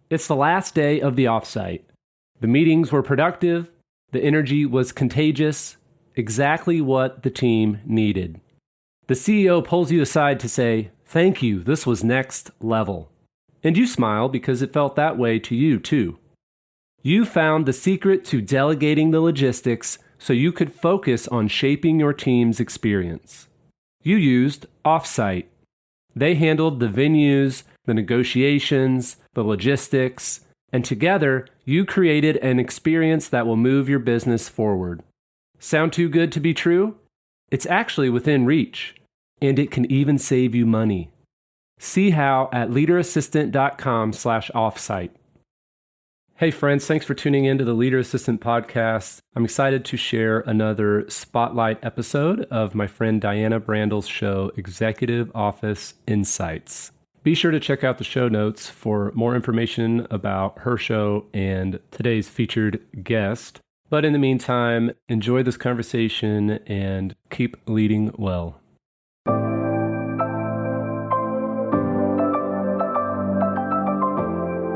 It's the last day of the offsite. The meetings were productive, the energy was contagious, exactly what the team needed. The CEO pulls you aside to say, "Thank you, this was next level." And you smile because it felt that way to you too. You found the secret to delegating the logistics so you could focus on shaping your team's experience. You used Offsite. They handled the venues, the negotiations, the logistics, and together you created an experience that will move your business forward. Sound too good to be true? It's actually within reach, and it can even save you money. See how at leaderassistant.com/offsite. Hey friends, thanks for tuning in to the Leader Assistant podcast. I'm excited to share another spotlight episode of my friend Diana Brandl's show, Executive Office Insights. Be sure to check out the show notes for more information about her show and today's featured guest. But in the meantime, enjoy this conversation and keep leading well.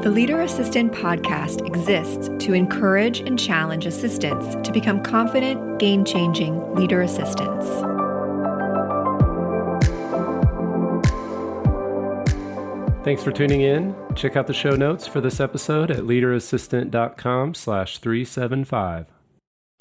The Leader Assistant podcast exists to encourage and challenge assistants to become confident, game-changing leader assistants. Thanks for tuning in. Check out the show notes for this episode at leaderassistant.com/375.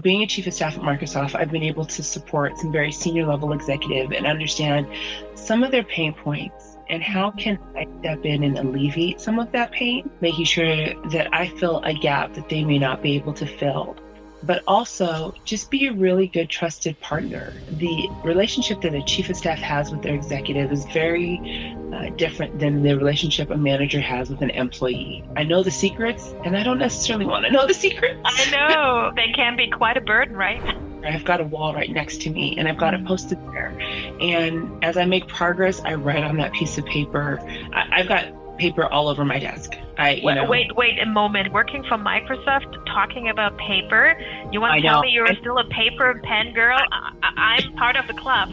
Being a chief of staff at Microsoft, I've been able to support some very senior level executive and understand some of their pain points. And how can I step in and alleviate some of that pain, making sure that I fill a gap that they may not be able to fill, but also just be a really good trusted partner. The relationship that a chief of staff has with their executive is very different than the relationship a manager has with an employee. I know the secrets, and I don't necessarily want to know the secrets. I know, they can be quite a burden, right? I've got a wall right next to me and I've got it posted there. And as I make progress, I write on that piece of paper. I've got paper all over my desk. Wait a moment. Working for Microsoft, talking about paper? You want to tell me you're still a paper and pen girl? I'm part of the club.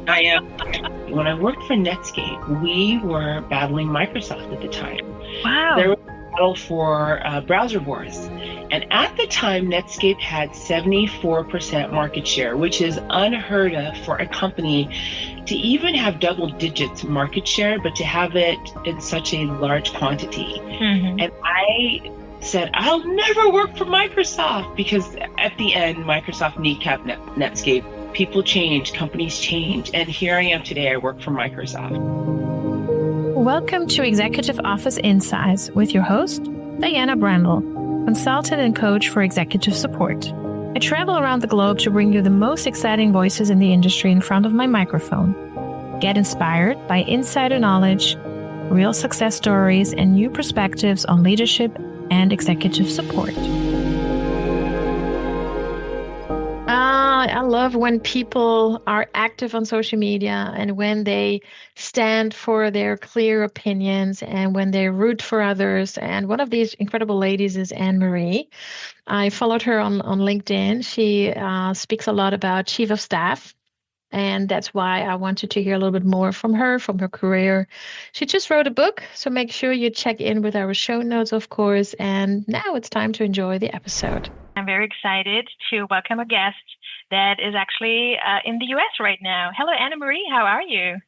I am. When I worked for Netscape, we were battling Microsoft at the time. Wow. There was a battle for browser wars. And at the time, Netscape had 74% market share, which is unheard of for a company to even have double digits market share, but to have it in such a large quantity. Mm-hmm. And I said, I'll never work for Microsoft, because at the end, Microsoft kneecapped Netscape. People change, companies change, and here I am today. I work for Microsoft. Welcome to Executive Office Insights with your host, Diana Brandl, consultant and coach for executive support. I travel around the globe to bring you the most exciting voices in the industry in front of my microphone. Get inspired by insider knowledge, real success stories, and new perspectives on leadership and executive support. I love when people are active on social media and when they stand for their clear opinions and when they root for others. And one of these incredible ladies is Marie. I followed her on LinkedIn. She speaks a lot about chief of staff. And that's why I wanted to hear a little bit more from her career. She just wrote a book, so make sure you check in with our show notes, of course. And now it's time to enjoy the episode. I'm very excited to welcome a guest that is actually in the U.S. right now. Hello, Anna Marie. How are you?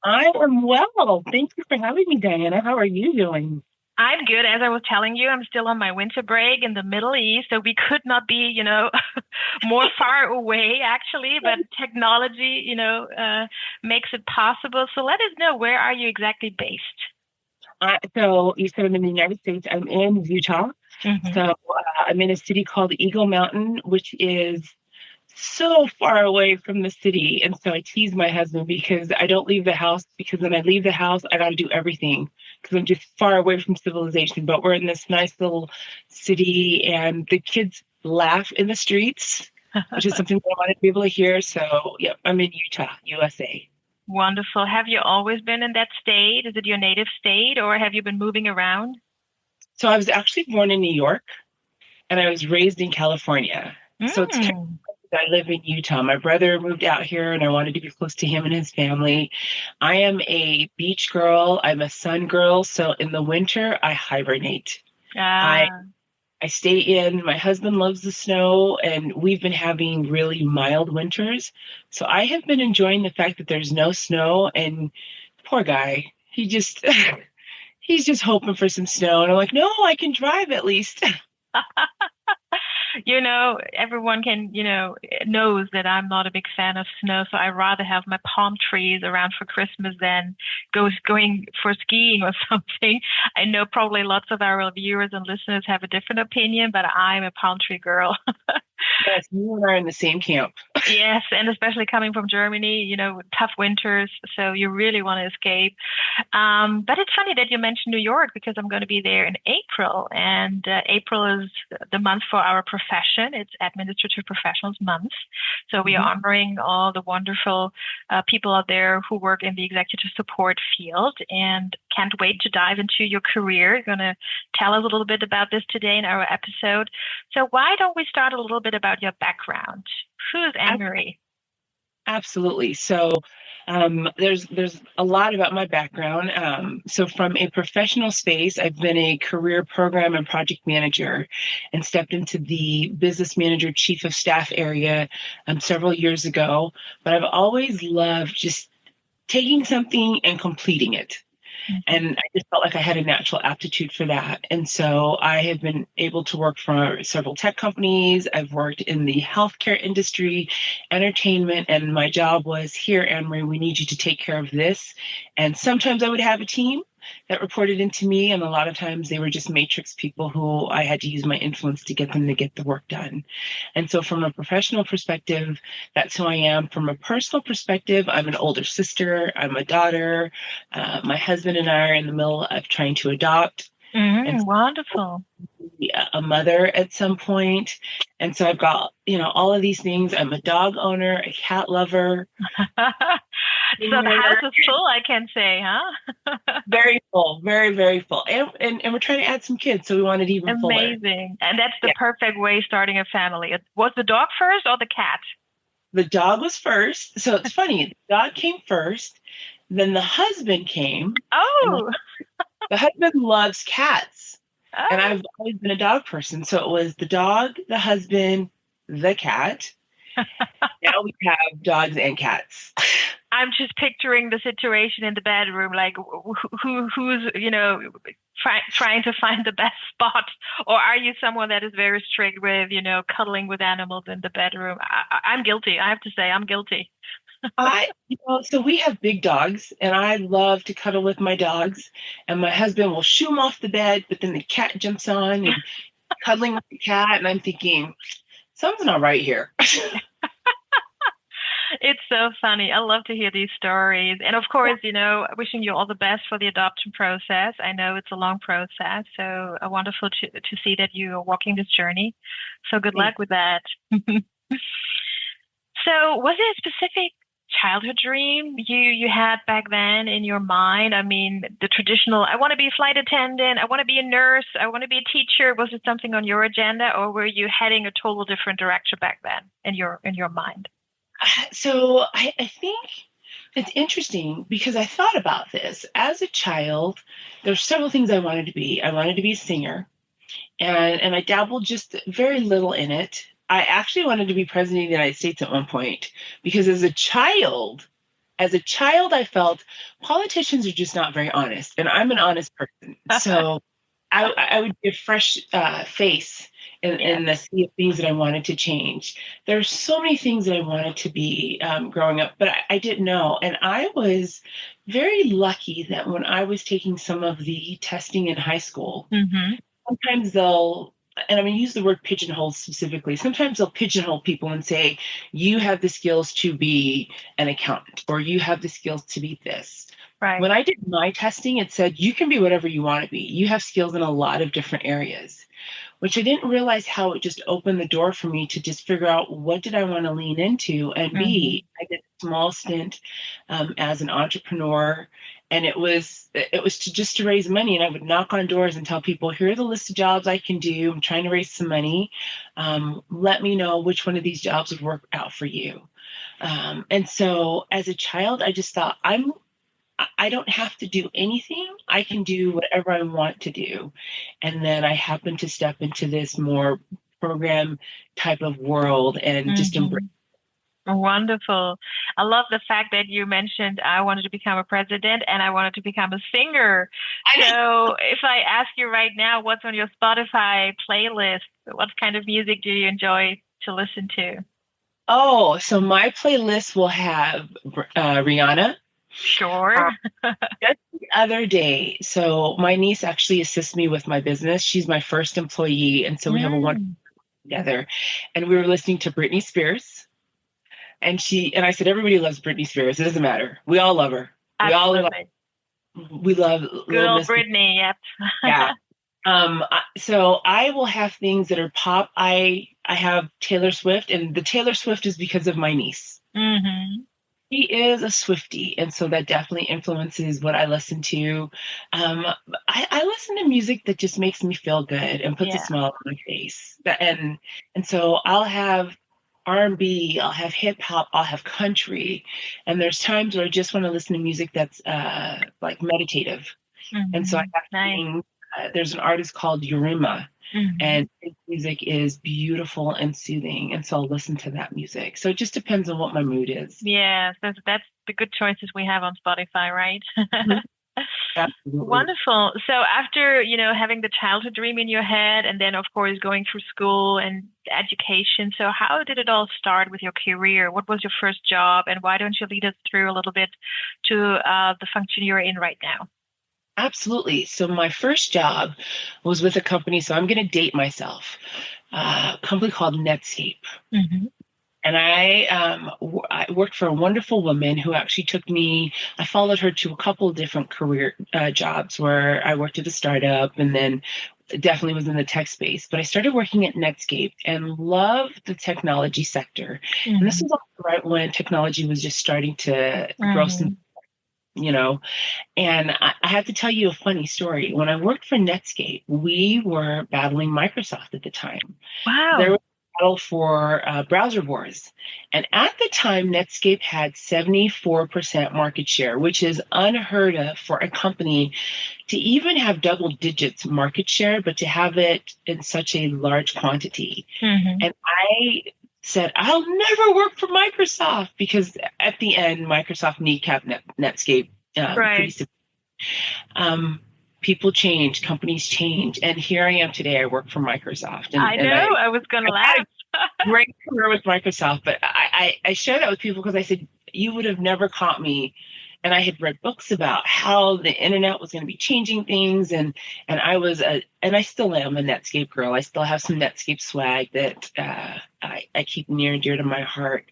I am well. Thank you for having me, Diana. How are you doing? I'm good. As I was telling you, I'm still on my winter break in the Middle East, so we could not be, more far away, actually. But technology, makes it possible. So let us know, where are you exactly based? So you said I'm in the United States. I'm in Utah. Mm-hmm. So I'm in a city called Eagle Mountain, which is so far away from the city. And so I tease my husband because I don't leave the house, because when I leave the house, I got to do everything because I'm just far away from civilization. But we're in this nice little city and the kids laugh in the streets, which is something I wanted to be able to hear. So yeah, I'm in Utah, USA. Wonderful. Have you always been in that state? Is it your native state, or have you been moving around? So I was actually born in New York and I was raised in California. So it's kind of I live in Utah. My brother moved out here and I wanted to be close to him and his family. I am a beach girl. I'm a sun girl. So in the winter, I hibernate. I Ah, I stay in. My husband loves the snow, and we've been having really mild winters. So I have been enjoying the fact that there's no snow. And poor guy, he's just hoping for some snow. And I'm like, no, I can drive at least. everyone knows that I'm not a big fan of snow, so I rather have my palm trees around for Christmas than going for skiing or something. I know probably lots of our viewers and listeners have a different opinion, but I'm a palm tree girl. Yes, you and I are in the same camp. Yes, and especially coming from Germany, tough winters, so you really want to escape. But it's funny that you mentioned New York because I'm going to be there in April, and April is the month for our profession. It's Administrative Professionals Month. So we are honoring all the wonderful people out there who work in the executive support field, and can't wait to dive into your career. You're going to tell us a little bit about this today in our episode. So why don't we start a little bit about your background? Who is Anne-Marie? Absolutely. So there's a lot about my background. So from a professional space, I've been a career program and project manager and stepped into the business manager, chief of staff area several years ago. But I've always loved just taking something and completing it. And I just felt like I had a natural aptitude for that. And so I have been able to work for several tech companies. I've worked in the healthcare industry, entertainment, and my job was, here, Anne-Marie, we need you to take care of this. And sometimes I would have a team that reported into me, and a lot of times they were just matrix people who I had to use my influence to get them to get the work done. And so from a professional perspective, that's who I am. From a personal perspective, I'm an older sister, I'm a daughter. My husband and I are in the middle of trying to adopt. And Wonderful. be a mother at some point. And so I've got, all of these things. I'm a dog owner, a cat lover. So the house is full, I can say, huh? Very full, very, very full. And we're trying to add some kids, so we want it even fuller. Amazing. And that's the perfect way starting a family. Was the dog first or the cat? The dog was first. So it's funny. The dog came first. Then the husband came. Oh. The husband loves cats. Oh. And I've always been a dog person. So it was the dog, the husband, the cat. Now we have dogs and cats. I'm just picturing the situation in the bedroom, like who's trying to find the best spot, or are you someone that is very strict with cuddling with animals in the bedroom? I'm guilty. I have to say, I'm guilty. So we have big dogs, and I love to cuddle with my dogs. And my husband will shoo them off the bed, but then the cat jumps on and cuddling with the cat, and I'm thinking, something's not right here. It's so funny. I love to hear these stories. And of course, wishing you all the best for the adoption process. I know it's a long process, so wonderful to see that you are walking this journey. So good luck with that. So was there a specific childhood dream you had back then in your mind? I mean, the traditional, I want to be a flight attendant, I want to be a nurse, I want to be a teacher. Was it something on your agenda, or were you heading a total different direction back then in your mind? So I think it's interesting because I thought about this. As a child, there's several things I wanted to be. I wanted to be a singer, and I dabbled just very little in it. I actually wanted to be president of the United States at one point because as a child, I felt politicians are just not very honest, and I'm an honest person. So I would be a fresh face in the sea of things that I wanted to change. There's so many things that I wanted to be growing up, but I didn't know. And I was very lucky that when I was taking some of the testing in high school, sometimes and I'm going to use the word pigeonhole specifically. Sometimes they'll pigeonhole people and say, you have the skills to be an accountant, or you have the skills to be this. Right. When I did my testing, it said, you can be whatever you want to be. You have skills in a lot of different areas, which I didn't realize how it just opened the door for me to just figure out what did I want to lean into and be. I did a small stint as an entrepreneur, And it was just to raise money. And I would knock on doors and tell people, here are the list of jobs I can do. I'm trying to raise some money. Let me know which one of these jobs would work out for you. And so as a child, I just thought, I don't have to do anything. I can do whatever I want to do. And then I happened to step into this more program type of world and just embrace. Wonderful. I love the fact that you mentioned I wanted to become a president and I wanted to become a singer. So if I ask you right now, what's on your Spotify playlist? What kind of music do you enjoy to listen to? Oh, so my playlist will have Rihanna. Sure. Just the other day, so my niece actually assists me with my business. She's my first employee, and so we have a wonderful together. And we were listening to Britney Spears. And I said, everybody loves Britney Spears. It doesn't matter. We all love her. Absolutely. We love good old Britney. Yep. Yeah. So I will have things that are pop. I have Taylor Swift, and the Taylor Swift is because of my niece. Mm-hmm. She is a Swiftie, and so that definitely influences what I listen to. I listen to music that just makes me feel good and puts a smile on my face. And so I'll have R&B, I'll have hip hop, I'll have country, and there's times where I just want to listen to music that's like meditative. Mm-hmm. And so I have there's an artist called Yurima, and his music is beautiful and soothing, and so I'll listen to that music. So it just depends on what my mood is. Yeah, that's the good choices we have on Spotify, right? Absolutely. Wonderful. So after, having the childhood dream in your head and then, of course, going through school and education. So how did it all start with your career? What was your first job? And why don't you lead us through a little bit to the function you're in right now? Absolutely. So my first job was with a company. So I'm going to date myself. A company called Netscape. Mm-hmm. And I worked for a wonderful woman who actually took me. I followed her to a couple of different career jobs where I worked at a startup and then definitely was in the tech space. But I started working at Netscape and loved the technology sector. Mm-hmm. And this was right when technology was just starting to grow some, And I have to tell you a funny story. When I worked for Netscape, we were battling Microsoft at the time. Wow. There was battle for browser wars. And at the time, Netscape had 74% market share, which is unheard of for a company to even have double digits market share, but to have it in such a large quantity. Mm-hmm. And I said, I'll never work for Microsoft, because at the end, Microsoft kneecapped Netscape. Right. People change, companies change, and here I am today. I work for Microsoft. And, I was going to laugh. Great career with Microsoft, but I share that with people because I said, you would have never caught me. And I had read books about how the internet was going to be changing things, and I was and I still am a Netscape girl. I still have some Netscape swag that I keep near and dear to my heart.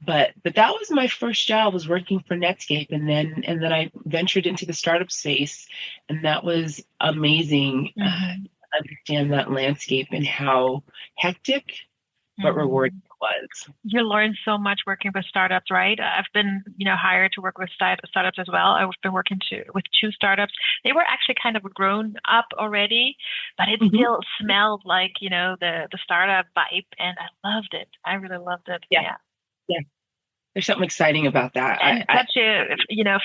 But that was my first job, was working for Netscape, and then I ventured into the startup space, and that was amazing. Mm-hmm. To understand that landscape and how hectic but rewarding it was. You learn so much working with startups, right? I've been, hired to work with startups as well. I've been working with 2 startups. They were actually kind of grown up already, but it still smelled like, the startup vibe, and I loved it. I really loved it. Yeah. There's something exciting about that. And such a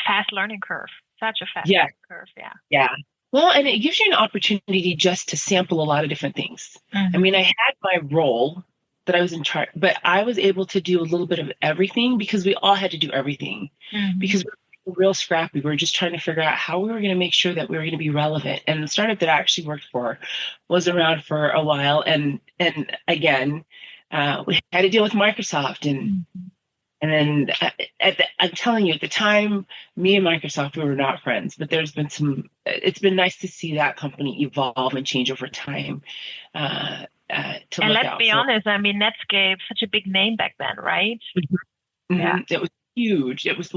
fast learning curve. Such a fast learning curve. Yeah. Well, and it gives you an opportunity just to sample a lot of different things. Mm-hmm. I mean, I had my role that I was in charge, but I was able to do a little bit of everything because we all had to do everything because we were real scrappy. We were just trying to figure out how we were going to make sure that we were going to be relevant. And the startup that I actually worked for was around for a while. And again, we had to deal with Microsoft and then I'm telling you, at the time, me and Microsoft, we were not friends, but there's been it's been nice to see that company evolve and change over time. And let's be honest, I mean, Netscape, such a big name back then, right? Mm-hmm. Yeah. It was huge. It was,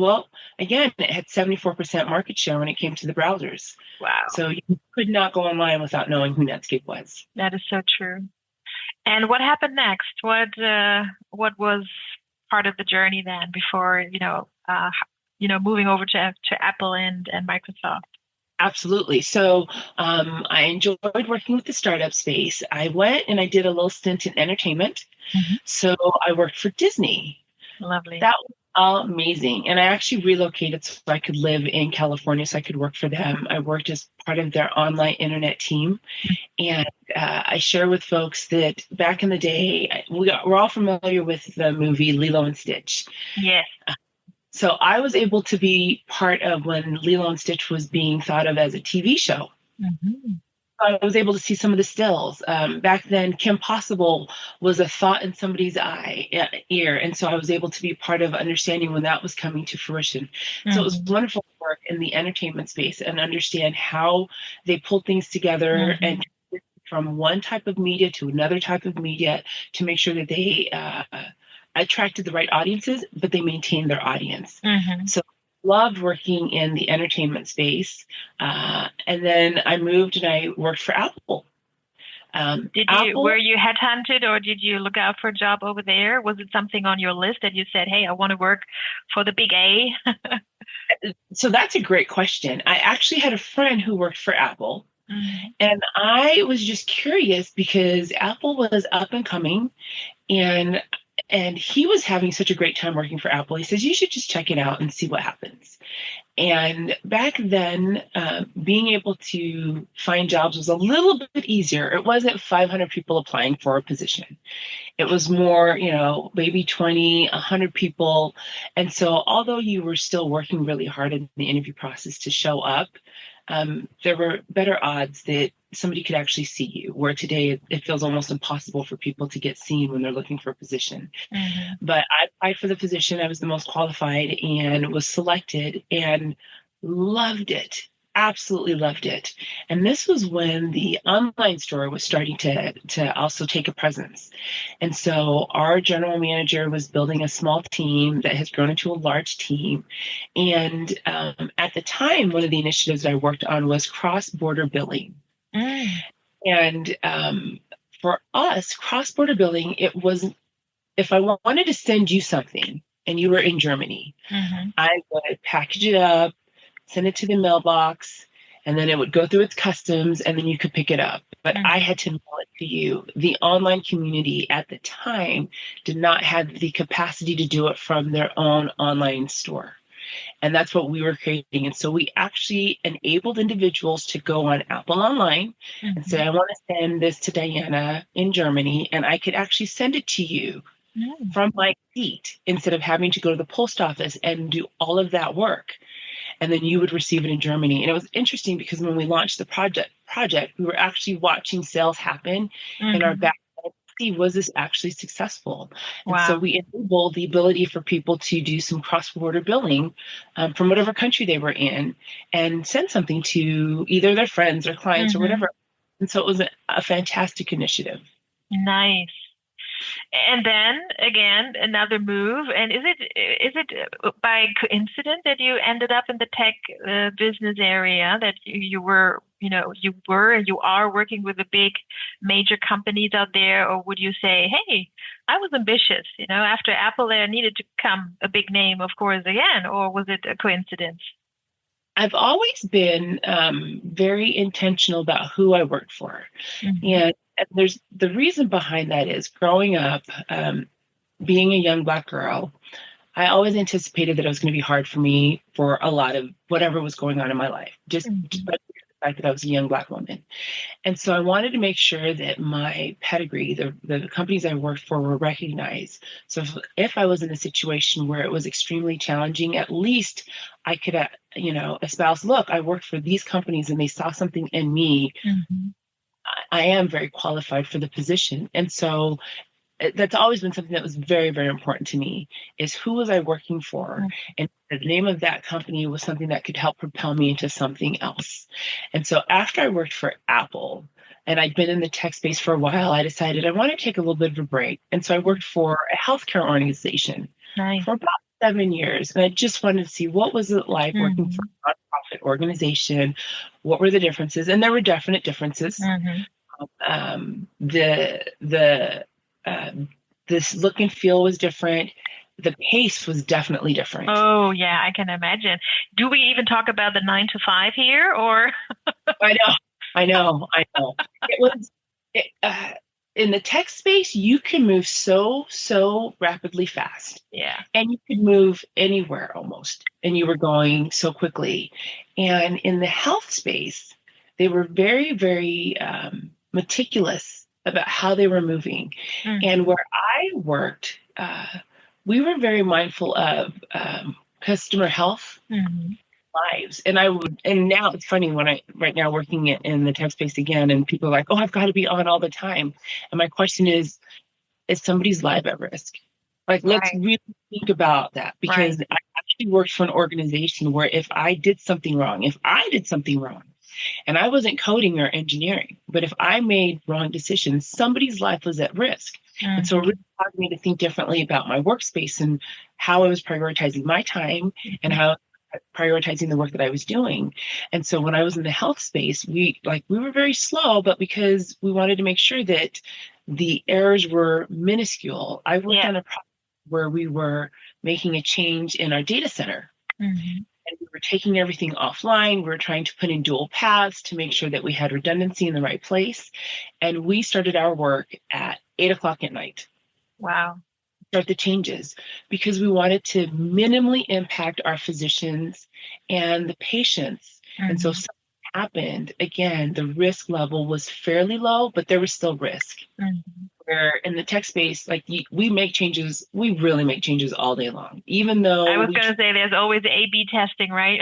again, it had 74% market share when it came to the browsers. Wow. So you could not go online without knowing who Netscape was. That is so true. And what happened next? What was part of the journey then before, moving over to Apple and Microsoft? Absolutely. So I enjoyed working with the startup space. I went and I did a little stint in entertainment. Mm-hmm. So I worked for Disney. Lovely. That was amazing. And I actually relocated so I could live in California so I could work for them. I worked as part of their online internet team. And I share with folks that back in the day, we're all familiar with the movie Lilo and Stitch. Yes. So I was able to be part of when Lilo and Stitch was being thought of as a TV show. Mm-hmm. I was able to see some of the stills. Back then, Kim Possible was a thought in somebody's ear. And so I was able to be part of understanding when that was coming to fruition. Mm-hmm. So it was wonderful to work in the entertainment space and understand how they pulled things together and from one type of media to another type of media to make sure that they attracted the right audiences, but they maintained their audience. Mm-hmm. So loved working in the entertainment space. And then I moved and I worked for Apple. Were you headhunted or did you look out for a job over there? Was it something on your list that you said, hey, I want to work for the big A? So that's a great question. I actually had a friend who worked for Apple. Mm-hmm. And I was just curious because Apple was up and coming and he was having such a great time working for Apple. He says, you should just check it out and see what happens. And back then, being able to find jobs was a little bit easier. It wasn't 500 people applying for a position. It was more, maybe 20, 100 people. And so although you were still working really hard in the interview process to show up, there were better odds that somebody could actually see you, where today it feels almost impossible for people to get seen when they're looking for a position. Mm-hmm. But I applied for the position. I was the most qualified and was selected and loved it. Absolutely loved it. And this was when the online store was starting to also take a presence. And so our general manager was building a small team that has grown into a large team. And at the time, one of the initiatives I worked on was cross-border billing. Mm. And for us, cross-border billing, it was, if I wanted to send you something and you were in Germany, mm-hmm. I would package it up, send it to the mailbox, and then it would go through its customs, and then you could pick it up. But I had to mail it to you. The online community at the time did not have the capacity to do it from their own online store. And that's what we were creating. And so we actually enabled individuals to go on Apple Online and say, I want to send this to Diana in Germany, and I could actually send it to you from my seat instead of having to go to the post office and do all of that work. And then you would receive it in Germany. And it was interesting because when we launched the project, we were actually watching sales happen in our back. Was this actually successful? Wow. And so we enabled the ability for people to do some cross-border billing from whatever country they were in and send something to either their friends or clients or whatever. And so it was a fantastic initiative. Nice. And then again, another move. And is it by coincidence that you ended up in the tech business area, that you were and you are working with the big major companies out there? Or would you say, hey, I was ambitious, after Apple there needed to come a big name, of course, again, or was it a coincidence? I've always been very intentional about who I worked for. Mm-hmm. And there's the reason behind that is growing up, being a young Black girl, I always anticipated that it was going to be hard for me for a lot of whatever was going on in my life, just by the fact that I was a young Black woman. And so I wanted to make sure that my pedigree, the companies I worked for, were recognized. So if I was in a situation where it was extremely challenging, at least I could, espouse, look, I worked for these companies and they saw something in me. Mm-hmm. I am very qualified for the position. And so that's always been something that was very, very important to me, is who was I working for? Mm-hmm. And the name of that company was something that could help propel me into something else. And so after I worked for Apple and I'd been in the tech space for a while, I decided I want to take a little bit of a break. And so I worked for a healthcare organization for about 7 years. And I just wanted to see what was it like working for a nonprofit organization. What were the differences? And there were definite differences. Mm-hmm. This look and feel was different. the pace was definitely different. Oh, yeah, I can imagine. Do we even talk about the 9 to 5 here, or? I know. It was in the tech space, you can move so rapidly fast. Yeah. And you could move anywhere almost, and you were going so quickly. And in the health space, they were very, very meticulous about how they were moving. Mm-hmm. And where I worked, we were very mindful of customer health. Mm-hmm. Lives. And now it's funny right now working in the tech space again, and people are like, oh, I've got to be on all the time. And my question is somebody's life at risk? Like, let's really think about that, because I actually worked for an organization where if I did something wrong, and I wasn't coding or engineering, but if I made wrong decisions, somebody's life was at risk. Mm-hmm. And so it really caused me to think differently about my workspace and how I was prioritizing my time and how prioritizing the work that I was doing. And so when I was in the health space, we were very slow, but because we wanted to make sure that the errors were minuscule, I worked on a project where we were making a change in our data center. Mm-hmm. And we were taking everything offline. We were trying to put in dual paths to make sure that we had redundancy in the right place. And we started our work at 8:00 at night. Wow. Start the changes, because we wanted to minimally impact our physicians and the patients. Mm-hmm. And so if something happened, again, the risk level was fairly low, but there was still risk. Mm-hmm. Where in the tech space, we really make changes all day long, even though I was going to say there's always A/B testing, right?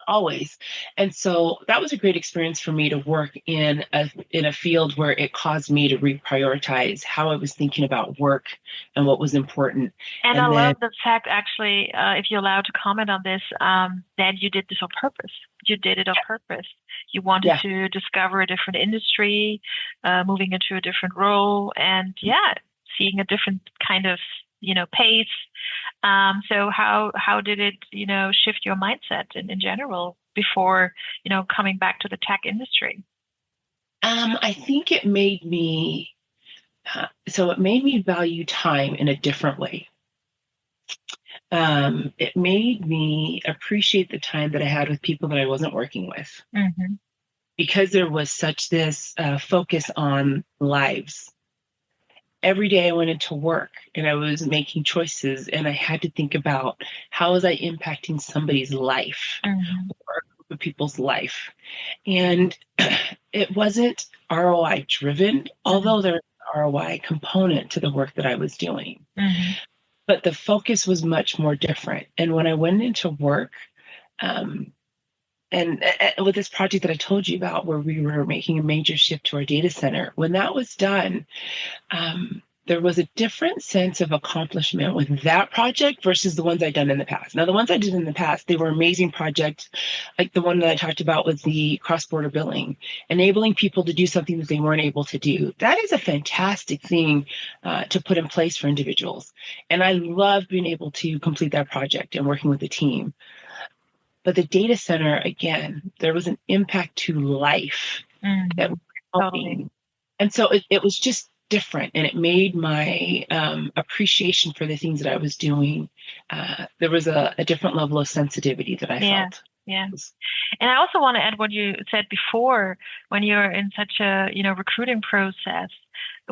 Always. And so that was a great experience for me to work in a field where it caused me to reprioritize how I was thinking about work and what was important. And I love the fact, actually, if you're allowed to comment on this, that you did this on purpose. You did it on purpose. You wanted to discover a different industry, moving into a different role, and seeing a different kind of pace. So how did it, shift your mindset in general before, coming back to the tech industry? I think it made me, value time in a different way. It made me appreciate the time that I had with people that I wasn't working with. Mm-hmm. Because there was such this focus on lives. Every day I went into work and I was making choices, and I had to think about how was I impacting somebody's life, mm-hmm. or a group of people's life. And it wasn't ROI driven, mm-hmm. although there's an ROI component to the work that I was doing. Mm-hmm. But the focus was much more different. And when I went into work, and with this project that I told you about, where we were making a major shift to our data center, when that was done, there was a different sense of accomplishment with that project versus the ones I'd done in the past. Now, the ones I did in the past, they were amazing projects, like the one that I talked about with the cross-border billing, enabling people to do something that they weren't able to do. That is a fantastic thing to put in place for individuals. And I love being able to complete that project and working with the team. But the data center, again, there was an impact to life that was helping. Totally. And so it was just different, and it made my appreciation for the things that I was doing. There was a different level of sensitivity that I felt. Yeah. And I also want to add what you said before, when you're in such a, recruiting process,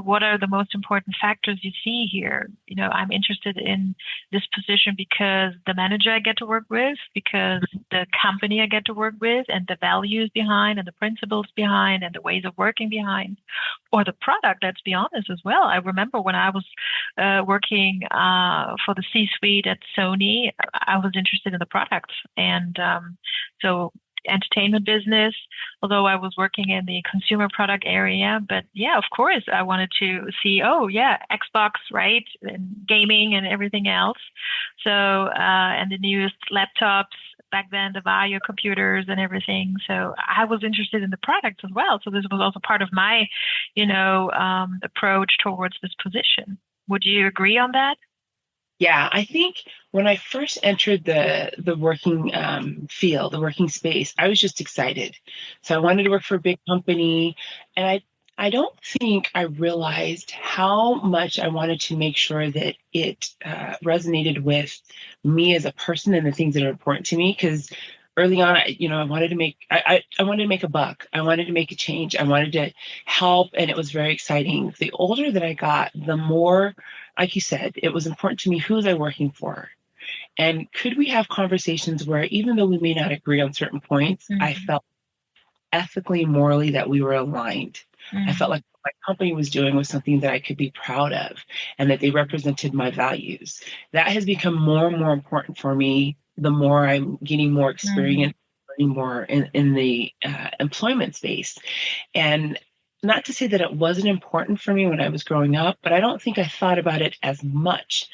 what are the most important factors you see here? I'm interested in this position because the manager I get to work with, because the company I get to work with, and the values behind, and the principles behind, and the ways of working behind, or the product, let's be honest as well. I remember when I was working for the C-suite at Sony, I was interested in the product. And so entertainment business, although I was working in the consumer product area. But of course, I wanted to see, Xbox, right? And gaming and everything else. So, and the newest laptops, back then, the Vario computers and everything. So I was interested in the product as well. So this was also part of my, approach towards this position. Would you agree on that? Yeah, I think when I first entered the working field, the working space, I was just excited. So I wanted to work for a big company, and I don't think I realized how much I wanted to make sure that it resonated with me as a person and the things that are important to me. Because early on, I wanted to I wanted to make a buck. I wanted to make a change. I wanted to help, and it was very exciting. The older that I got, the more, like you said, it was important to me, who was I working for? And could we have conversations where, even though we may not agree on certain points, I felt ethically, morally that we were aligned. I felt like what my company was doing was something that I could be proud of and that they represented my values. That has become more and more important for me the more I'm getting more experience, learning more in the employment space. And not to say that it wasn't important for me when I was growing up, but I don't think I thought about it as much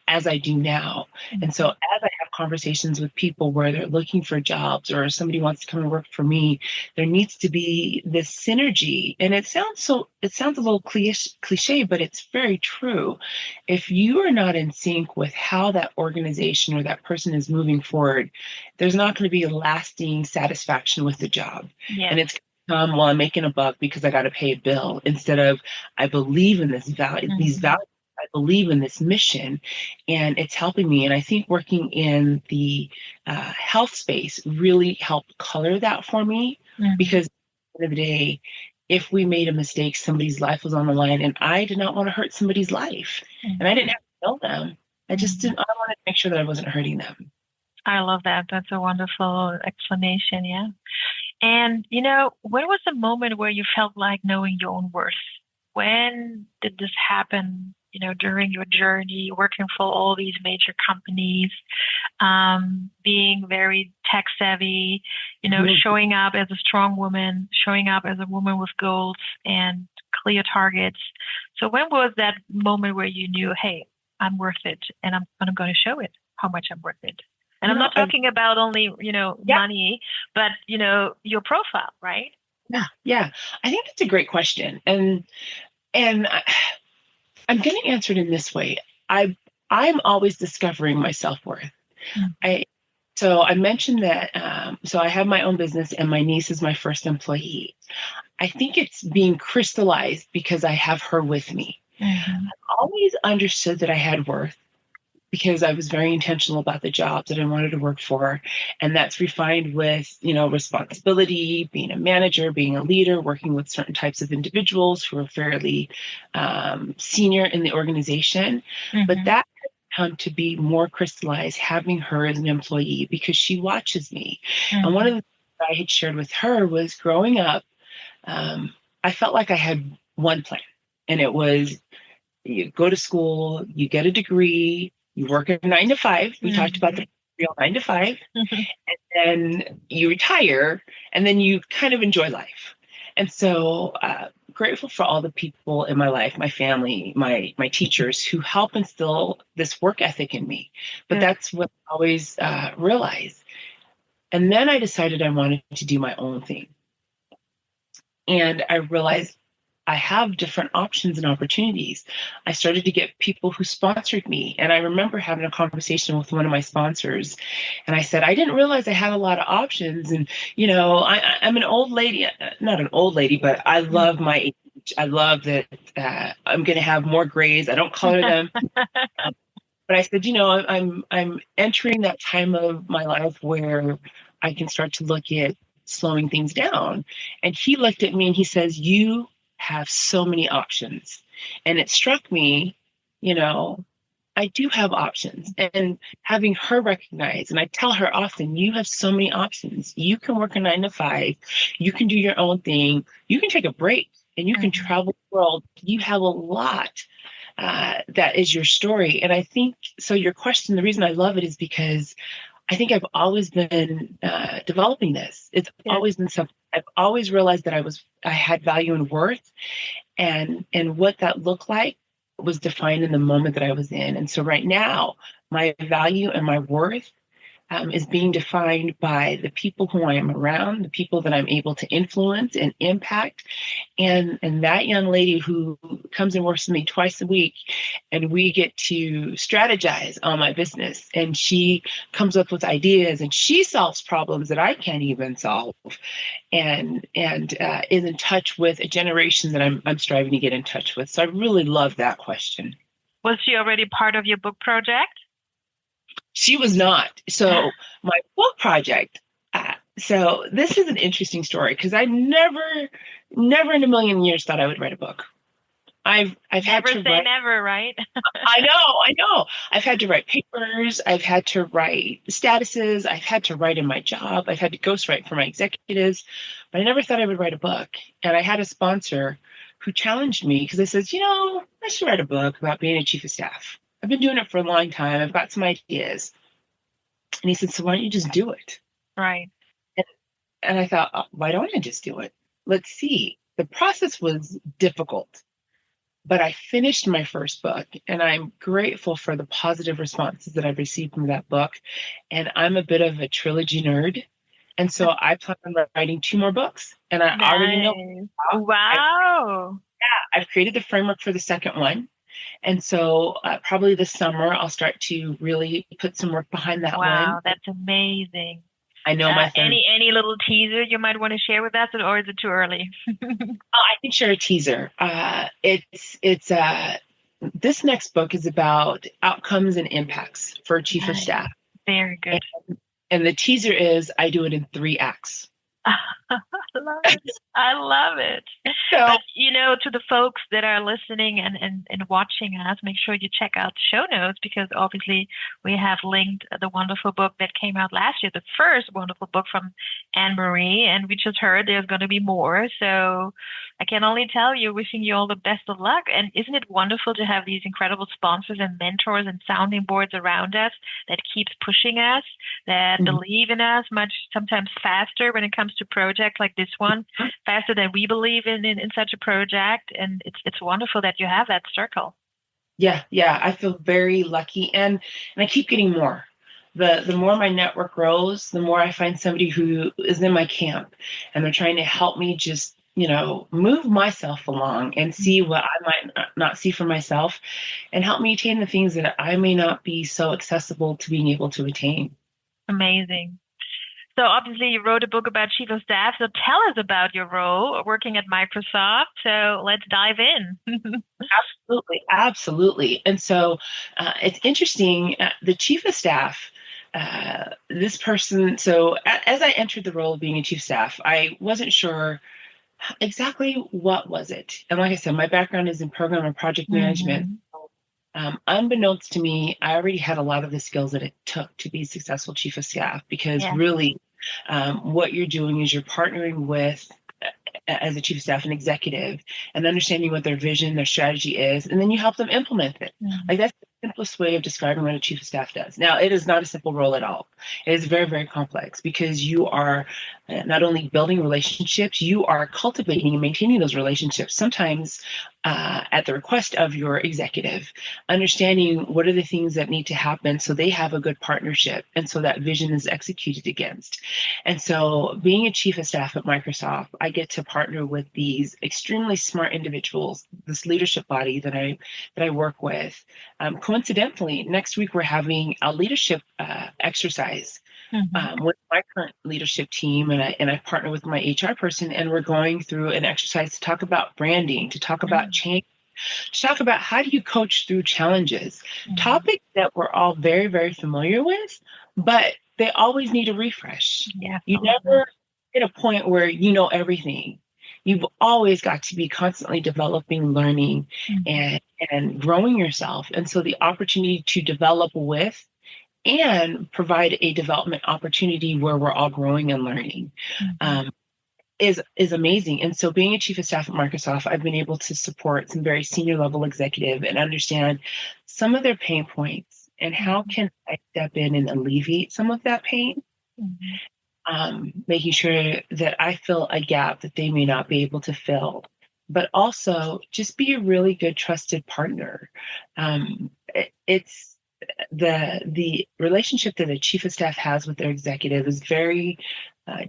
as I do now. And so as I have conversations with people where they're looking for jobs or somebody wants to come and work for me, there needs to be this synergy. And it sounds a little cliche, but it's very true. If you are not in sync with how that organization or that person is moving forward, there's not going to be a lasting satisfaction with the job. Yeah. And it's well, I'm making a buck because I got to pay a bill, instead of I believe in this value, these values. I believe in this mission, and it's helping me. And I think working in the health space really helped color that for me, because at the end of the day, if we made a mistake, somebody's life was on the line, and I did not want to hurt somebody's life. And I didn't have to tell them. I wanted to make sure that I wasn't hurting them. I love that. That's a wonderful explanation. Yeah. And, when was the moment where you felt like knowing your own worth? When did this happen? During your journey, working for all these major companies, being very tech savvy, showing up as a strong woman, showing up as a woman with goals and clear targets. So when was that moment where you knew, hey, I'm worth it, and I'm going to show it, how much I'm worth it? And I'm not talking about only, money, but, your profile, right? Yeah. I think that's a great question. And I'm going to answer it in this way. I'm always discovering my self-worth. So I mentioned that, so I have my own business and my niece is my first employee. I think it's being crystallized because I have her with me. I've always understood that I had worth because I was very intentional about the jobs that I wanted to work for. And that's refined with, responsibility, being a manager, being a leader, working with certain types of individuals who are fairly senior in the organization. But that has come to be more crystallized having her as an employee because she watches me. And one of the things I had shared with her was growing up, I felt like I had one plan, and it was you go to school, you get a degree, you work a 9 to 5. We talked about the real 9 to 5, and then you retire, and then you kind of enjoy life. And so grateful for all the people in my life, my family, my teachers who help instill this work ethic in me. But that's what I always realized. And then I decided I wanted to do my own thing. And I realized I have different options and opportunities. I started to get people who sponsored me. And I remember having a conversation with one of my sponsors. And I said, I didn't realize I had a lot of options. And, I'm an old lady, not an old lady, but I love my age. I love that I'm going to have more grays. I don't color them. But I said, I'm entering that time of my life where I can start to look at slowing things down. And he looked at me and he says, you have so many options. And it struck me, I do have options. And having her recognize, and I tell her often, you have so many options. You can work a 9 to 5. You can do your own thing. You can take a break and you can travel the world. You have a lot that is your story. And I think, so your question, the reason I love it is because I think I've always been developing this. It's always been something. I've always realized that I had value and worth, and what that looked like was defined in the moment that I was in. And so right now, my value and my worth is being defined by the people who I am around, the people that I'm able to influence and impact. And that young lady who comes and works with me twice a week, and we get to strategize on my business. And she comes up with ideas, and she solves problems that I can't even solve, and is in touch with a generation that I'm striving to get in touch with. So I really love that question. Was she already part of your book project? She was not. So my book project, so this is an interesting story because I never in a million years thought I would write a book. I've had to say never, right? I know. I've had to write papers. I've had to write statuses. I've had to write in my job. I've had to ghostwrite for my executives, but I never thought I would write a book. And I had a sponsor who challenged me because I said, I should write a book about being a chief of staff. I've been doing it for a long time. I've got some ideas. And he said, so why don't you just do it? Right. And I thought, why don't I just do it? Let's see. The process was difficult, but I finished my first book, and I'm grateful for the positive responses that I've received from that book. And I'm a bit of a trilogy nerd. And so I plan on writing 2 more books. And I already know. Wow. I've created the framework for the second one. And so probably this summer, I'll start to really put some work behind that one. Wow, that's amazing. I know my friend. Any little teaser you might want to share with us, or is it too early? I can share a teaser. This next book is about outcomes and impacts for a chief of staff. Very good. And the teaser is I do it in 3 acts. I love it. So, but, to the folks that are listening and watching us, make sure you check out the show notes, because obviously we have linked the wonderful book that came out last year, the first wonderful book from Anne-Marie, and we just heard there's going to be more. So I can only tell you, wishing you all the best of luck. And isn't it wonderful to have these incredible sponsors and mentors and sounding boards around us that keeps pushing us, that believe in us sometimes faster when it comes to projects like this one, faster than we believe in such a project. And it's wonderful that you have that circle. Yeah. I feel very lucky, and I keep getting more. The more my network grows, the more I find somebody who is in my camp, and they're trying to help me just move myself along and see what I might not see for myself, and help me attain the things that I may not be so accessible to being able to attain. Amazing. So obviously you wrote a book about chief of staff. So tell us about your role working at Microsoft. So let's dive in. Absolutely. And so it's interesting. The chief of staff, this person, so as I entered the role of being a chief of staff, I wasn't sure exactly what was it. And like I said, my background is in program and project management. Unbeknownst to me, I already had a lot of the skills that it took to be a successful chief of staff, because really what you're doing is you're partnering with, as a chief of staff, an executive, and understanding what their vision, their strategy is, and then you help them implement it. Like, that's the simplest way of describing what a chief of staff does. Now, it is not a simple role at all. It is very, very complex, because you are not only building relationships, you are cultivating and maintaining those relationships, sometimes at the request of your executive, understanding what are the things that need to happen so they have a good partnership, and so that vision is executed against. And so being a chief of staff at Microsoft, I get to partner with these extremely smart individuals, this leadership body that I work with. Coincidentally, next week we're having a leadership exercise with my current leadership team, and I partner with my HR person, and we're going through an exercise to talk about branding, to talk about change, to talk about how do you coach through challenges, topics that we're all very, very familiar with, but they always need a refresh. You never hit a point where you know everything. You've always got to be constantly developing, learning, and growing yourself. And so the opportunity to develop with and provide a development opportunity where we're all growing and learning is amazing. And so being a chief of staff at Microsoft, I've been able to support some very senior level executive and understand some of their pain points, and how can I step in and alleviate some of that pain, making sure that I fill a gap that they may not be able to fill, but also just be a really good trusted partner. the relationship that a chief of staff has with their executive is very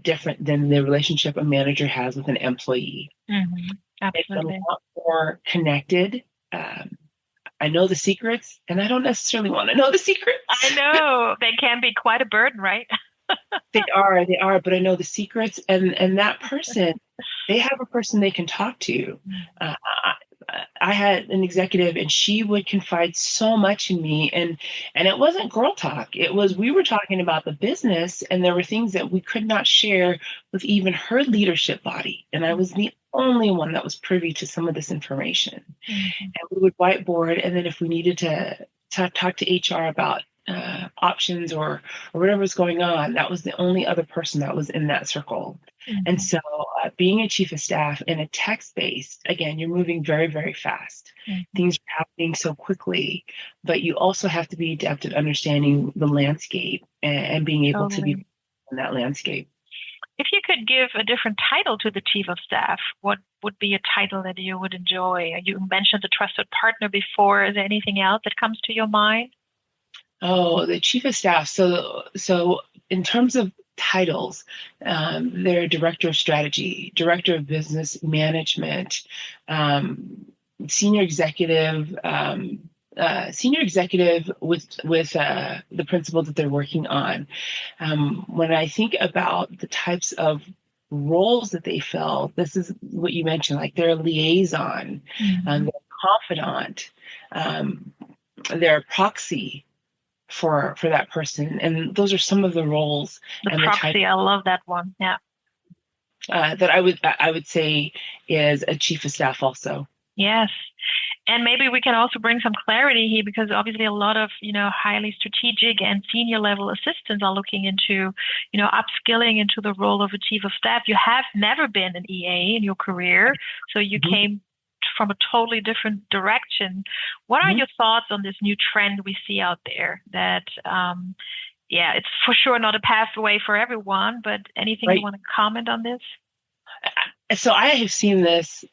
different than the relationship a manager has with an employee. Mm-hmm. Absolutely. It's a lot more connected. I know the secrets, and I don't necessarily want to know the secrets. I know. They can be quite a burden, right? They are, but I know the secrets, and that person, they have a person they can talk to. I had an executive, and she would confide so much in me, and it wasn't girl talk. It was, we were talking about the business, and there were things that we could not share with even her leadership body, and I was the only one that was privy to some of this information. Mm-hmm. And we would whiteboard, and then if we needed to talk to HR about options or whatever was going on, that was the only other person that was in that circle. Mm-hmm. And so being a chief of staff in a tech space, again, you're moving very, very fast. Mm-hmm. Things are happening so quickly, but you also have to be adept at understanding the landscape and being able to be in that landscape. If you could give a different title to the chief of staff, what would be a title that you would enjoy? You mentioned the trusted partner before. Is there anything else that comes to your mind? Oh, the chief of staff. So in terms of titles, they're director of strategy, director of business management, senior executive with the principle that they're working on. When I think about the types of roles that they fill, this is what you mentioned, like they're a liaison, they're confidant, they're a proxy for that person, and those are some of the roles. The proxy, I love that one. Yeah. That I would say is a chief of staff also. Yes. And maybe we can also bring some clarity here, because obviously a lot of, highly strategic and senior level assistants are looking into, upskilling into the role of a chief of staff. You have never been an EA in your career, so you came from a totally different direction. What are your thoughts on this new trend we see out there that, it's for sure not a pathway for everyone, but anything you want to comment on this? So I have seen this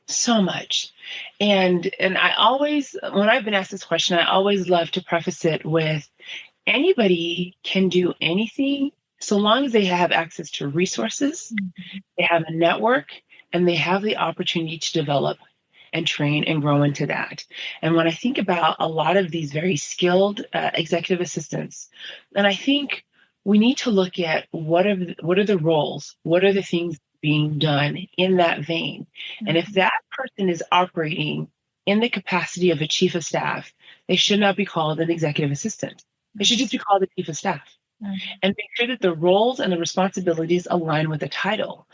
so much. And I always, when I've been asked this question, I always love to preface it with, anybody can do anything so long as they have access to resources, they have a network, and they have the opportunity to develop and train and grow into that. And when I think about a lot of these very skilled executive assistants, and I think we need to look at what are the roles, what are the things being done in that vein. And if that person is operating in the capacity of a chief of staff, they should not be called an executive assistant. They should just be called a chief of staff. And make sure that the roles and the responsibilities align with the title.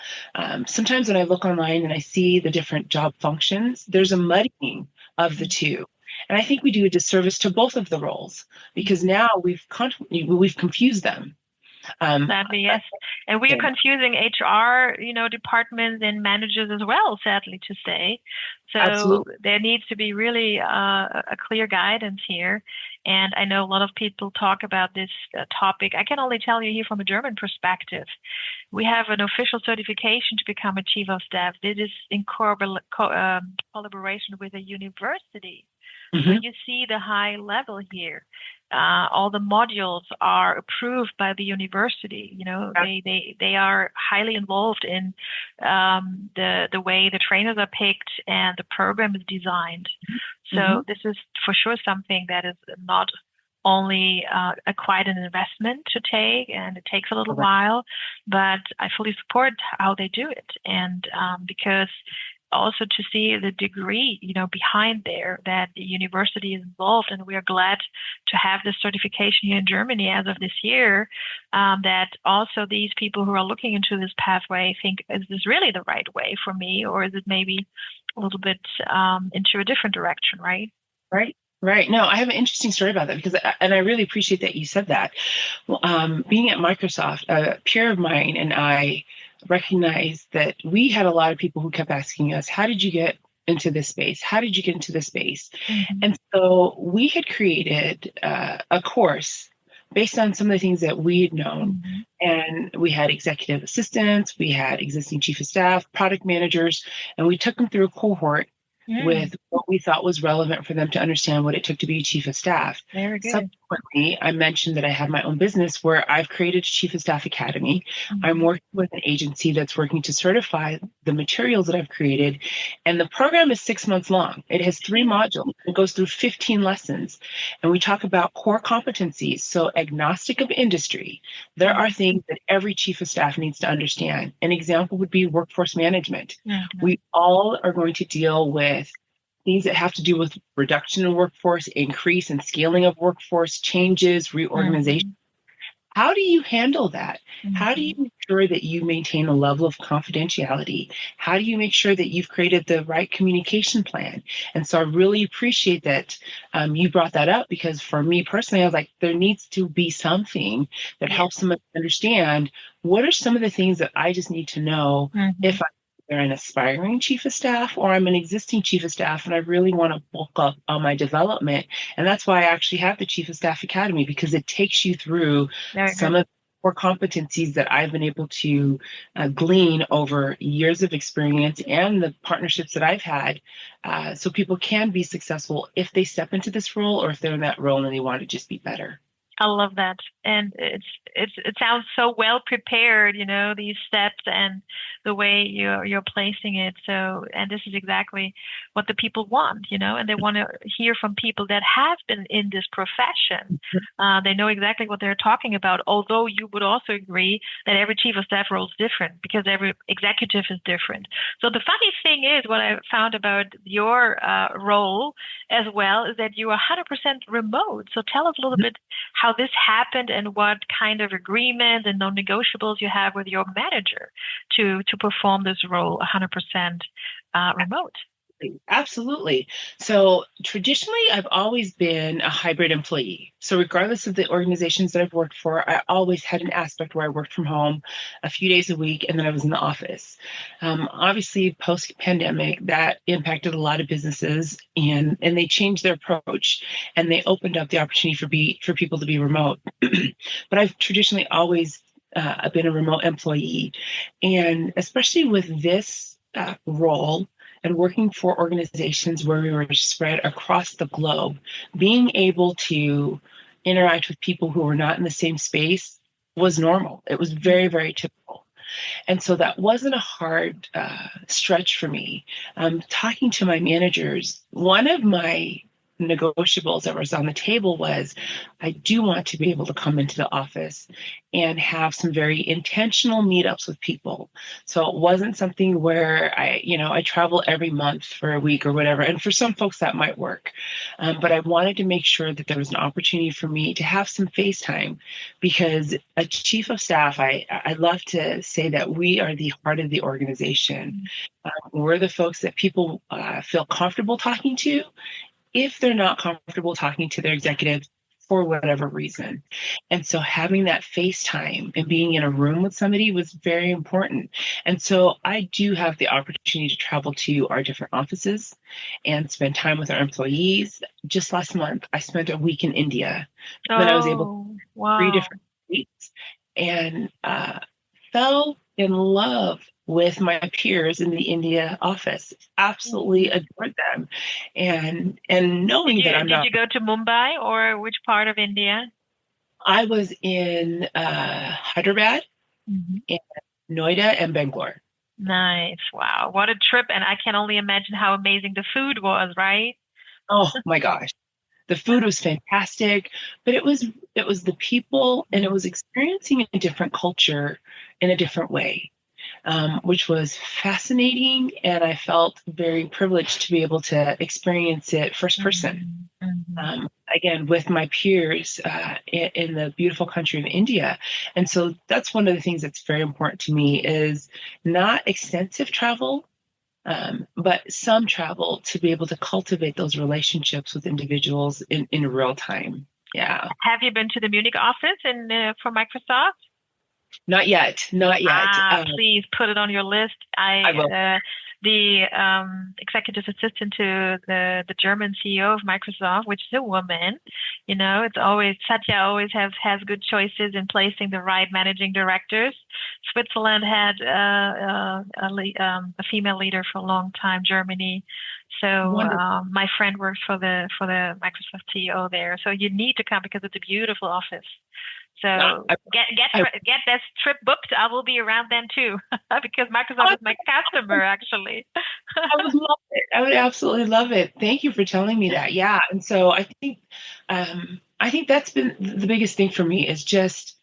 Sometimes when I look online and I see the different job functions, there's a muddying of the two. And I think we do a disservice to both of the roles, because now we've confused them. Sadly, yes. And we are confusing HR, departments and managers as well, sadly to say. So Absolutely. There needs to be really a clear guidance here. And I know a lot of people talk about this topic. I can only tell you here from a German perspective, we have an official certification to become a chief of staff. This is in collaboration with a university. So you see the high level here. All the modules are approved by the university. They are highly involved in the way the trainers are picked and the program is designed. So this is for sure something that is not only quite an investment to take, and it takes a little while, but I fully support how they do it. And because also to see the degree, behind there, that the university is involved, and we are glad to have this certification here in Germany as of this year, that also these people who are looking into this pathway think, is this really the right way for me, or is it maybe a little bit into a different direction, right? Right. No, I have an interesting story about that, because, and I really appreciate that you said that. Being at Microsoft, a peer of mine and I recognized that we had a lot of people who kept asking us, how did you get into this space? How did you get into this space? And so we had created a course based on some of the things that we had known. And we had executive assistants, we had existing chief of staff, product managers, and we took them through a cohort with what we thought was relevant for them to understand what it took to be chief of staff. Very good. Subsequently, I mentioned that I have my own business where I've created a chief of staff academy. I'm working with an agency that's working to certify the materials that I've created. And the program is 6 months long. It has 3 modules. It goes through 15 lessons. And we talk about core competencies. So agnostic of industry, there are things that every chief of staff needs to understand. An example would be workforce management. We all are going to deal with things that have to do with reduction in workforce, increase and scaling of workforce, changes, reorganization. How do you handle that? How do you make sure that you maintain a level of confidentiality? How do you make sure that you've created the right communication plan? And so I really appreciate that you brought that up, because for me personally, I was like, there needs to be something that helps them understand what are some of the things that I just need to know if I'm an aspiring chief of staff or I'm an existing chief of staff and I really want to bulk up on my development. And that's why I actually have the Chief of Staff Academy, because it takes you through some of the core competencies that I've been able to glean over years of experience and the partnerships that I've had, so people can be successful if they step into this role or if they're in that role and they want to just be better. I love that. And it sounds so well prepared, these steps and the way you're placing it. So, and this is exactly what the people want, and they want to hear from people that have been in this profession. They know exactly what they're talking about, although you would also agree that every chief of staff role is different because every executive is different. So the funny thing is, what I found about your role as well is that you are 100% remote. So tell us a little bit how this happened and what kind of agreements and non-negotiables you have with your manager to perform this role 100% remote. Absolutely. So traditionally, I've always been a hybrid employee. So regardless of the organizations that I've worked for, I always had an aspect where I worked from home a few days a week, and then I was in the office. Obviously, post-pandemic, that impacted a lot of businesses, and they changed their approach, and they opened up the opportunity for people to be remote. But I've traditionally always been a remote employee, and especially with this role, and working for organizations where we were spread across the globe, being able to interact with people who were not in the same space was normal. It was very, very typical. And so that wasn't a hard stretch for me. Talking to my managers, one of my negotiables that was on the table was, I do want to be able to come into the office and have some very intentional meetups with people. So it wasn't something where I travel every month for a week or whatever. And for some folks that might work. But I wanted to make sure that there was an opportunity for me to have some face time, because a chief of staff, I love to say that we are the heart of the organization. We're the folks that people feel comfortable talking to, if they're not comfortable talking to their executives for whatever reason. And so having that face time and being in a room with somebody was very important. And so I do have the opportunity to travel to our different offices and spend time with our employees. Just last month, I spent a week in India. When I was able to 3 different states, and fell in love with my peers in the India office. Absolutely adored them. And knowing that I'm not... Did you go to Mumbai or which part of India? I was in Hyderabad, and Noida, and Bangalore. Nice. Wow. What a trip. And I can only imagine how amazing the food was, right? Oh my gosh. The food was fantastic, but it was the people, and it was experiencing a different culture in a different way. Which was fascinating, and I felt very privileged to be able to experience it first person. Again, with my peers in the beautiful country of India. And so that's one of the things that's very important to me, is not extensive travel, but some travel to be able to cultivate those relationships with individuals in real time. Yeah. Have you been to the Munich office for Microsoft? Not yet. Please put it on your list. I will. The executive assistant to the German CEO of Microsoft, which is a woman, it's always, Satya always has good choices in placing the right managing directors. Switzerland had a female leader for a long time. Germany So my friend works for the Microsoft CEO there. So you need to come because it's a beautiful office. So get this trip booked. I will be around then too, because Microsoft is my customer actually. I would love it. I would absolutely love it. Thank you for telling me that. Yeah, and so I think that's been the biggest thing for me is just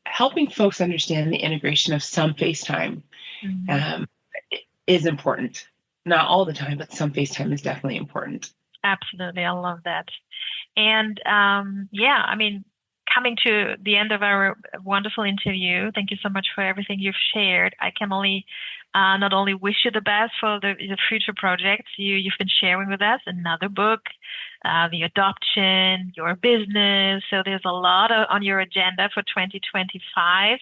helping folks understand the integration of some FaceTime is important. Not all the time, but some FaceTime is definitely important. Absolutely, I love that. And I mean, coming to the end of our wonderful interview, thank you so much for everything you've shared. I can only not only wish you the best for the future projects you've been sharing with us, another book, the adoption, your business. So there's a lot on your agenda for 2025.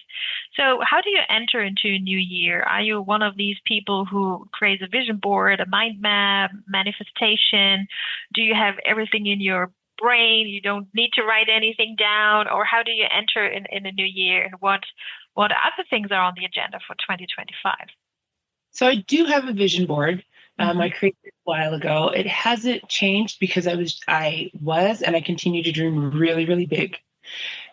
So how do you enter into a new year? Are you one of these people who creates a vision board, a mind map, manifestation? Do you have everything in your brain? You don't need to write anything down? Or how do you enter in a new year? And what other things are on the agenda for 2025? So I do have a vision board. I created it a while ago. It hasn't changed because I was and I continue to dream really, really big.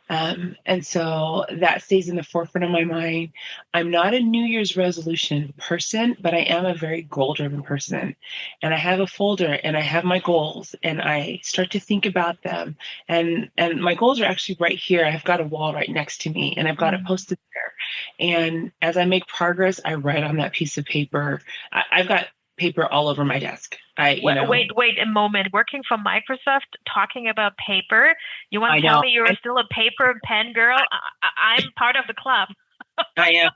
And so that stays in the forefront of my mind. I'm not a New Year's resolution person, but I am a very goal-driven person. And I have a folder and I have my goals and I start to think about them. And my goals are actually right here. I've got a wall right next to me and I've got it posted there. And as I make progress, I write on that piece of paper. I've got paper all over my desk. Wait a moment. Working for Microsoft, talking about paper. You want to tell me you're still a paper and pen girl? I'm part of the club. I am.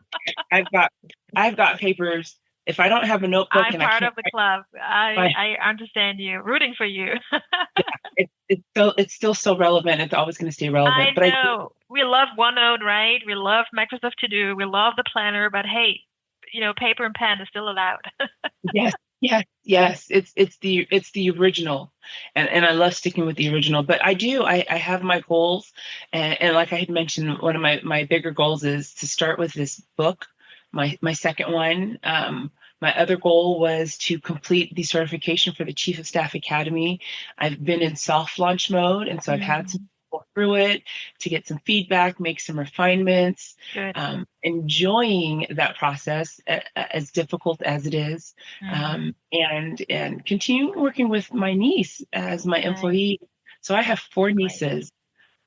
I've got papers. If I don't have a notebook, I'm part of the club. I understand you. Rooting for you. It's still so relevant. It's always going to stay relevant. I know. We love OneNote, right? We love Microsoft To Do. We love the planner. But hey, paper and pen is still allowed. Yes. It's the original, and I love sticking with the original. But I have my goals, and like I had mentioned, one of my bigger goals is to start with this book. My second one. My other goal was to complete the certification for the Chief of Staff Academy. I've been in soft launch mode, and so I've had to go through it to get some feedback, make some refinements. Good. Enjoying that process, as difficult as it is, and continue working with my niece as my employee. So I have 4 nieces.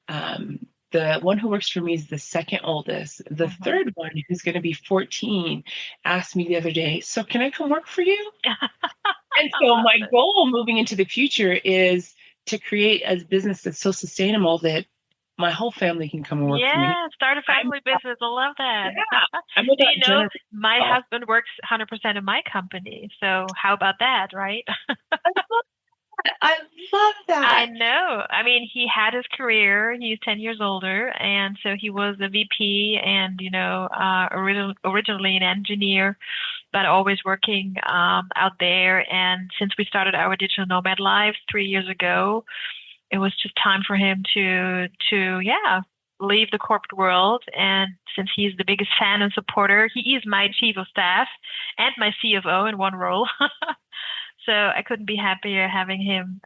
The one who works for me is the second oldest. The third one, who's going to be 14, asked me the other day, "So can I come work for you?" And so my goal moving into the future is to create a business that's so sustainable that my whole family can come and work for me. Yeah, start a family business. I love that. Yeah, my husband works 100% in my company. So how about that, right? I love that. I know. I mean, he had his career. He's 10 years older. And so he was a VP and, originally an engineer, but always working out there. And since we started our digital nomad life 3 years ago, it was just time for him to leave the corporate world. And since he's the biggest fan and supporter, he is my chief of staff and my CFO in one role. So I couldn't be happier having him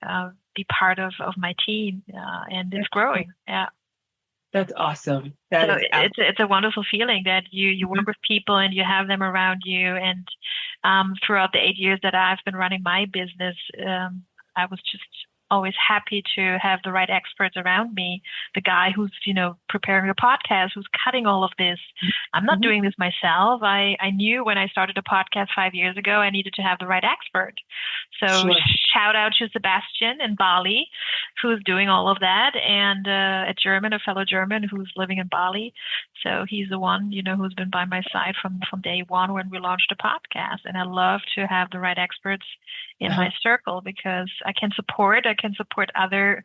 be part of my team, and it's growing. Yeah. That's awesome. It's a wonderful feeling that you work with people and you have them around you. And throughout the 8 years that I've been running my business, I was just always happy to have the right experts around me. The guy who's, preparing a podcast, who's cutting all of this. I'm not doing this myself. I knew when I started a podcast 5 years ago, I needed to have the right expert. So shout out to Sebastian in Bali, who's doing all of that, and a fellow German who's living in Bali. So he's the one, who's been by my side from day one when we launched the podcast. And I love to have the right experts in my circle because I can support other,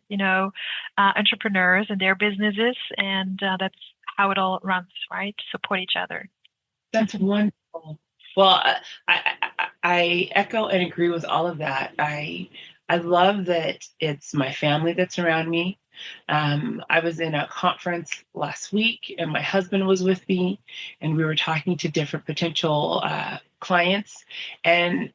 entrepreneurs and their businesses. And that's how it all runs, right? Support each other. That's wonderful. Well, I echo and agree with all of that. I love that it's my family that's around me. I was in a conference last week, and my husband was with me, and we were talking to different potential clients, and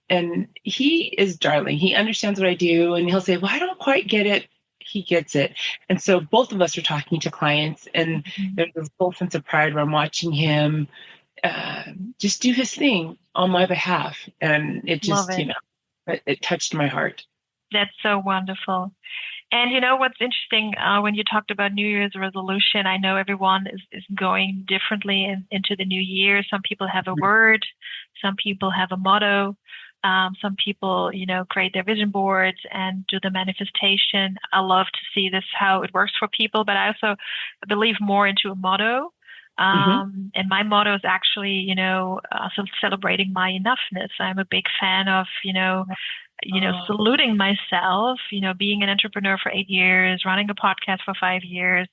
he is darling. He understands what I do, and he'll say, "Well, I don't quite get it." He gets it. And so both of us are talking to clients, and there's this whole sense of pride where I'm watching him just do his thing on my behalf. And it just, it touched my heart. That's so wonderful. And you know what's interesting, when you talked about New Year's resolution, I know everyone is going differently into the new year. Some people have a word, some people have a motto, some people, create their vision boards and do the manifestation. I love to see this, how it works for people, but I also believe more into a motto. And my motto is actually, celebrating my enoughness. I'm a big fan of, saluting myself, being an entrepreneur for 8 years, running a podcast for 5 years,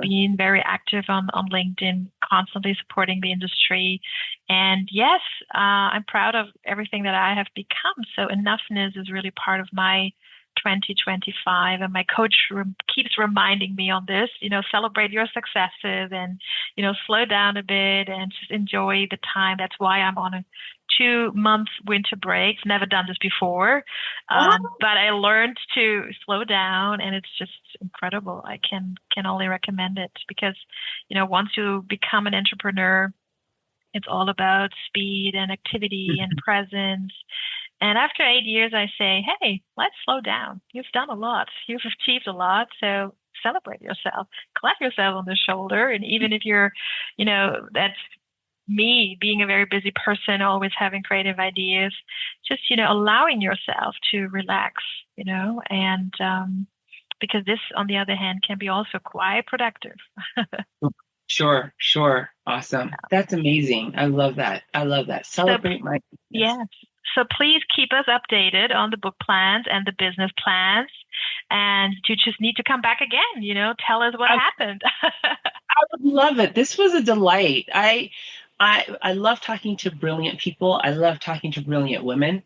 being very active on LinkedIn, constantly supporting the industry. And yes, I'm proud of everything that I have become. So enoughness is really part of my 2025. And my coach keeps reminding me on this, celebrate your successes and, slow down a bit and just enjoy the time. That's why I'm on a 2-month winter break. Never done this before, but I learned to slow down, and it's just incredible. I can only recommend it because, once you become an entrepreneur, it's all about speed and activity and presence. And after 8 years, I say, hey, let's slow down. You've done a lot. You've achieved a lot. So celebrate yourself, clap yourself on the shoulder. And even if you're, that's me being a very busy person, always having creative ideas, just, allowing yourself to relax, and because this, on the other hand, can be also quite productive. Sure. Awesome. That's amazing. I love that. Celebrate my. Yes. So please keep us updated on the book plans and the business plans. And you just need to come back again, tell us what happened. I would love it. This was a delight. I love talking to brilliant people. I love talking to brilliant women.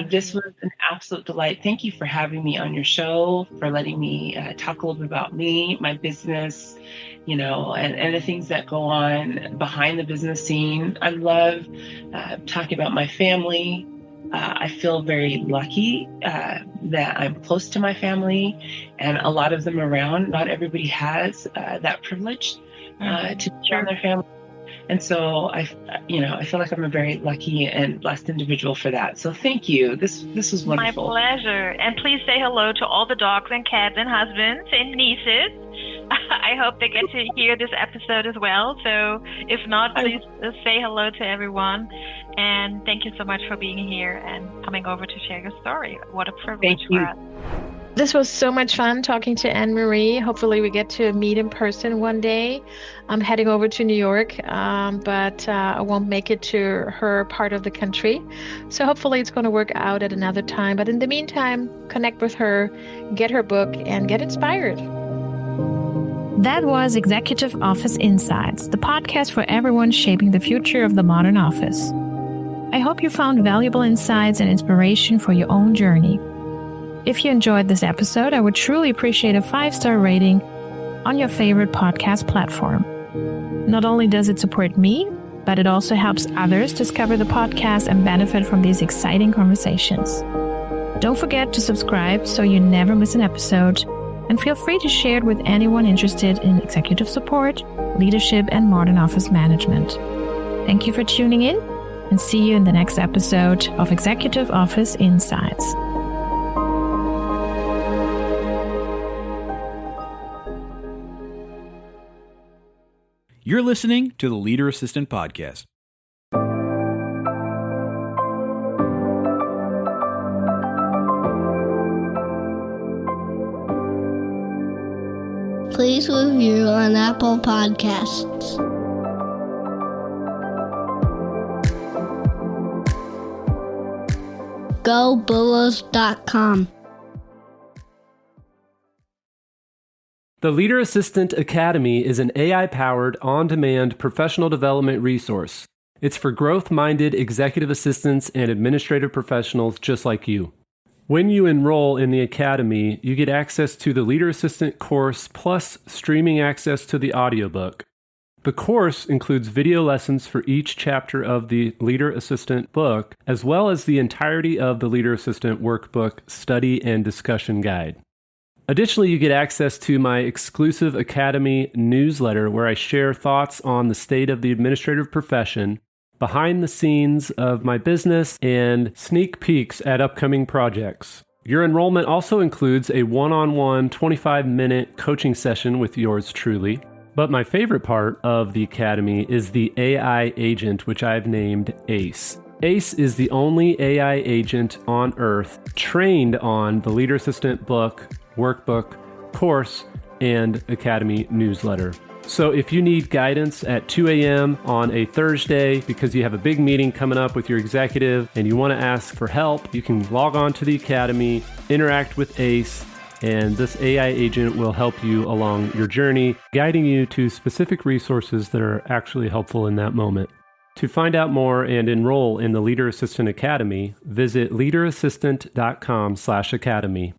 This was an absolute delight. Thank you for having me on your show, for letting me talk a little bit about me, my business, and the things that go on behind the business scene. I love talking about my family. I feel very lucky that I'm close to my family and a lot of them around. Not everybody has that privilege to be around their family. And so I feel like I'm a very lucky and blessed individual for that. So thank you. This was wonderful. My pleasure. And please say hello to all the dogs and cats and husbands and nieces. I hope they get to hear this episode as well. So if not, please say hello to everyone. And thank you so much for being here and coming over to share your story. What a privilege for us. This was so much fun talking to Anne-Marie. Hopefully we get to meet in person one day. I'm heading over to New York, but I won't make it to her part of the country. So hopefully it's going to work out at another time. But in the meantime, connect with her, get her book, and get inspired. That was Executive Office Insights, the podcast for everyone shaping the future of the modern office. I hope you found valuable insights and inspiration for your own journey. If you enjoyed this episode, I would truly appreciate a 5-star rating on your favorite podcast platform. Not only does it support me, but it also helps others discover the podcast and benefit from these exciting conversations. Don't forget to subscribe so you never miss an episode, and feel free to share it with anyone interested in executive support, leadership, and modern office management. Thank you for tuning in, and see you in the next episode of Executive Office Insights. You're listening to the Leader Assistant Podcast. Please review on Apple Podcasts. GoBulls.com. The Leader Assistant Academy is an AI-powered, on-demand professional development resource. It's for growth-minded executive assistants and administrative professionals just like you. When you enroll in the Academy, you get access to the Leader Assistant course plus streaming access to the audiobook. The course includes video lessons for each chapter of the Leader Assistant book, as well as the entirety of the Leader Assistant workbook study and discussion guide. Additionally, you get access to my exclusive Academy newsletter where I share thoughts on the state of the administrative profession, behind the scenes of my business, and sneak peeks at upcoming projects. Your enrollment also includes a one-on-one 25-minute coaching session with yours truly. But my favorite part of the Academy is the AI agent, which I've named ACE. ACE is the only AI agent on Earth trained on the Leader Assistant book, workbook, course, and Academy newsletter. So if you need guidance at 2 a.m. on a Thursday because you have a big meeting coming up with your executive and you want to ask for help, you can log on to the Academy, interact with ACE, and this AI agent will help you along your journey, guiding you to specific resources that are actually helpful in that moment. To find out more and enroll in the Leader Assistant Academy, visit leaderassistant.com/academy.